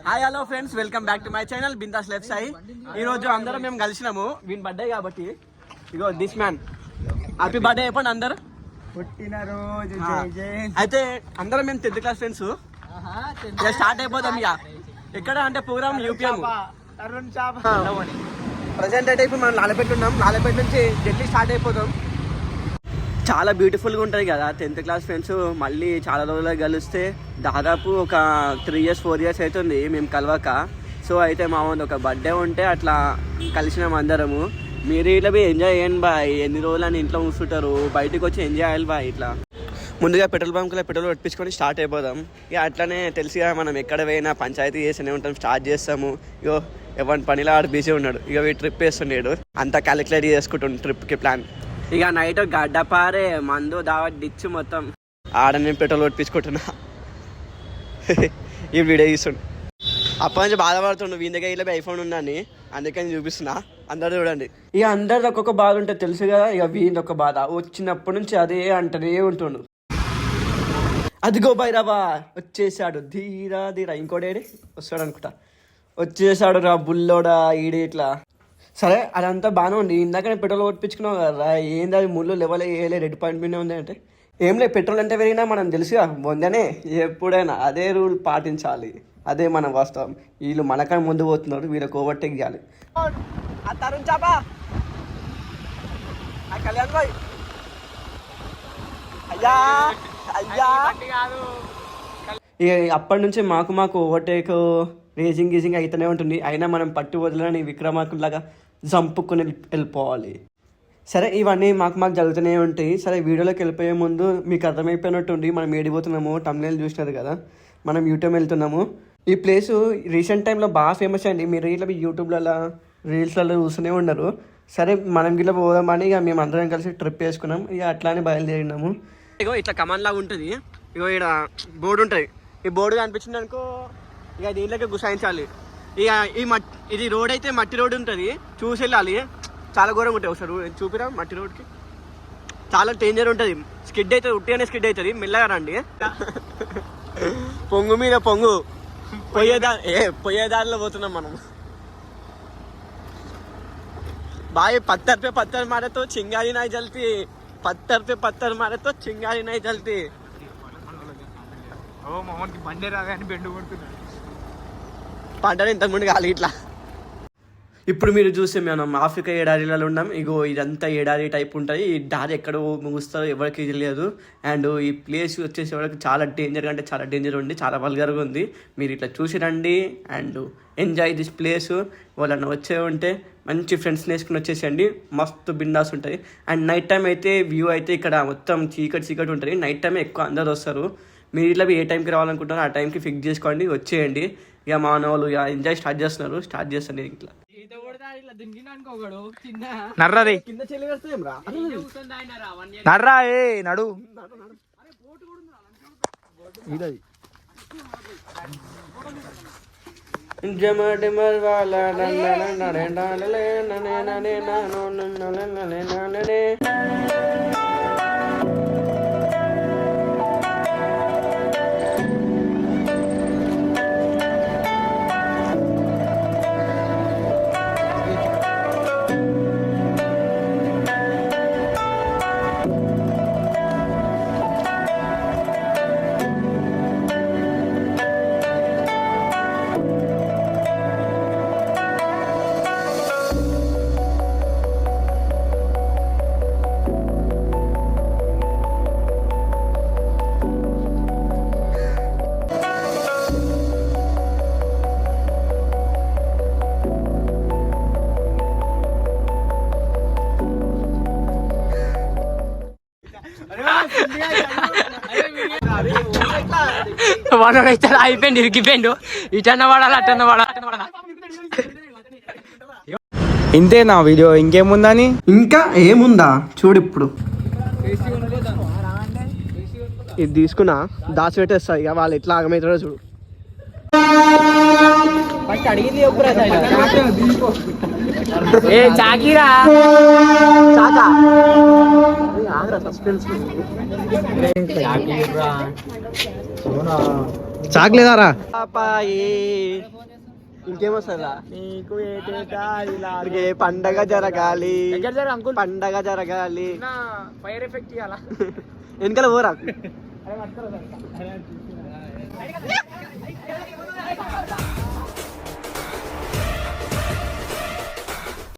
Hi hello friends, welcome back to my channel bindaas life style. ఈ రోజు అందరం మేము కలిసినాము వీని బర్త్డే కాబట్టి. ఇగో దిస్ మ్యాన్ హ్యాపీ బర్త్డే చెప్పండి అందరు. పుట్టినరోజు అయితే అందరం మేము 10th క్లాస్ ఫ్రెండ్స్. ఇక స్టార్ట్ అయిపోతాం. ఇక ఎక్కడ అంటే ప్రోగ్రామ్ యూపీఎం ప్రజెంట్ అయితే ఇప్పుడు మనం లాలపేట ఉన్నాం. లాలపేట నుంచి జల్దీ స్టార్ట్ అయిపోతాం. చాలా బ్యూటిఫుల్గా ఉంటుంది కదా 10th క్లాస్ ఫ్రెండ్స్. మళ్ళీ చాలా రోజులు కలిస్తే దాదాపు ఒక 3 years 4 years అవుతుంది మేము కలవక. సో అయితే మా ఒక బర్త్డే ఉంటే అట్లా కలిసినాం అందరము. మీరు ఇట్లా ఎంజాయ్ చేయండి బాయ్. ఎన్ని రోజులు అని ఇంట్లో కూర్చుంటారు, బయటకు వచ్చి ఎంజాయ్ చేయాలి బాయ్. ఇట్లా ముందుగా పెట్రోల్ బంక్లో పెట్రోల్ పెట్టించుకొని స్టార్ట్ అయిపోదాం. ఇక అట్లనే తెలుసుగా మనం ఎక్కడ పోయినా పంచాయతీ చేస్తూనే ఉంటాం. స్టార్ట్ చేస్తాము. ఇగో ఎవరి పనిలో ఆడు బిజీ ఉన్నాడు. ఇక ట్రిప్ వేస్తున్నాడు. అంతా క్యాలిక్యులేట్ చేసుకుంటుండు ట్రిప్కి ప్లాన్. ఇక నైట్ గడ్డపారే మందు దావట్ డిచ్చు మొత్తం ఆడ నేను పెట్రోల్ కొట్టించుకుంటున్నా. ఈ వీడియో తీస్తుండు. అప్పటి నుంచి బాధపడుతుండు. వీని దగ్గర ఇలా ఐఫోన్ ఉందని అందుకని చూపిస్తున్నా. అందరు చూడండి. ఇక అందరిది ఒక్కొక్క బాధ ఉంటుంది తెలుసు కదా. ఇక వీని ఒక బాధ వచ్చినప్పటి నుంచి అదే అంటనే ఉంటుండు. అదిగో బైరాబా వచ్చేసాడు. ధీరా ధీరా ఇంకోటేడి వస్తాడు అనుకుంటా. వచ్చేసాడు రా బుల్లోడా ఈడే. ఇట్లా సరే అదంతా బాగానే ఉంది. ఇందాక పెట్రోల్ కొట్టించుకున్నావు కదా, ఏంది అది ముళ్ళు లెవెల్ వేయలే, రెడ్ పాయింట్ మీద ఉంది అంటే ఏం లేదు. పెట్రోల్ అంటే పెరిగినా మనం తెలుసుగా ముందనే ఎప్పుడైనా అదే రూల్ పాటించాలి. అదే మన వాస్తవం. వీళ్ళు మనకన్నా ముందు పోతున్నారు, వీళ్ళకి ఓవర్టేక్ చేయాలి. తరుణ్ చాపా కళ్యాణ్ భాయ్ అయ్యా అయ్యా. ఇక అప్పటి నుంచి మాకు ఓవర్టేక్ రేసింగ్ గీసింగ్ అయితేనే ఉంటుంది. అయినా మనం పట్టు వదలని విక్రమార్కులాగా చంపుకొని వెళ్ళిపోవాలి. సరే ఇవన్నీ మాకు జరుగుతూనే ఉంటాయి. సరే వీడియోలోకి వెళ్ళిపోయే ముందు మీకు అర్థమైపోయినట్టుండి మనం ఏడిపోతున్నాము. తమిళ చూసినారు కదా, మనం యూట్యూబ్ వెళ్తున్నాము. ఈ ప్లేసు రీసెంట్ టైంలో బాగా ఫేమస్ అయింది. మీరు ఇట్లా యూట్యూబ్లలో రీల్స్లలో చూస్తూనే ఉన్నారు. సరే మనం ఇట్లా పోదామని ఇక మేము అందరం కలిసి ట్రిప్ వేసుకున్నాం. ఇక అట్లానే బయలుదేరినాము. ఇగో ఇట్లా కమాన్ లాగా ఉంటుంది. ఇగో ఇక్కడ బోర్డు ఉంటుంది. ఈ బోర్డు కనిపించింది అనుకో, ఇక దీంట్లోకి గుసాయించాలి. ఇక ఇది రోడ్ అయితే మట్టి రోడ్ ఉంటుంది, చూసి వెళ్ళాలి. చాలా ఘోరంగా ఉంటుంది. ఒకసారి చూపిరా. మట్టి రోడ్కి చాలా డేంజర్ ఉంటుంది. స్కిడ్ అవుతుంది, ఉట్టిగానే స్కిడ్ అవుతుంది. మెల్లగా రండి. పొంగు మీద పొంగు పోయేదారిలో పోతున్నాం మనం. బాయ్ పత్తర్ పే పత్తర్ మారేతో చింగారి నాయి జల్తి. పత్తర్ పే పత్తర్ మారేతో చింగారి నాయి జల్తి. బండి రాగానే బెండు కొడుతున్నాడు. పంటలు ఇంతకుముందు కాలి ఇట్లా. ఇప్పుడు మీరు చూస్తే మనం ఆఫ్రికా ఏడారిలలో ఉన్నాం. ఇగో ఇదంతా ఏడారి టైప్ ఉంటుంది. ఈ దారి ఎక్కడో ముగుస్తారో ఎవరికి తెలియదు. అండ్ ఈ ప్లేస్ వచ్చేసి ఎవరికి చాలా డేంజర్గా అంటే చాలా డేంజర్ ఉంది, చాలా వల్గర్గా ఉంది. మీరు ఇట్లా చూసి రండి అండ్ ఎంజాయ్ దిస్ ప్లేస్. వాళ్ళని వచ్చే ఉంటే మంచి ఫ్రెండ్స్ని వేసుకుని వచ్చేసేయండి. మస్తు బిందాస్ ఉంటుంది. అండ్ నైట్ టైం అయితే వ్యూ అయితే ఇక్కడ మొత్తం చీకటి ఉంటుంది. నైట్ టైమే ఎక్కువ అందరు వస్తారు. మీరు ఇట్లా ఏ టైంకి రావాలనుకుంటారో ఆ టైంకి ఫిక్స్ చేసుకోండి, వచ్చేయండి. ఇక మా వాళ్ళు ఇక ఎంజాయ్ స్టార్ట్ చేస్తాను ఇట్లా. నర్రా రే నర్రా ఏ నడు వాడు అయిపోయింది, ఇరిగిపోయిండు. ఇటన్న వాడాలి అటన్న వాడాలి. ఇంతేనా వీడియో? ఇంకేముందని? ఇంకా ఏముందా చూడు. ఇప్పుడు ఇది తీసుకున్నా దాచి పెట్టేస్తా. ఇక వాళ్ళు ఎట్లా ఆగమవుతారో చూడు. అడిగింది చాకీరా చాకా సస్పెన్స్ చాక్లేదారా ఇంకేమొస్తుందా నీకు పండగ జరగాలి పండగ జరగాలి ఫైర్ ఎఫెక్ట్ ఇవ్వాలా వెనకాల పోరా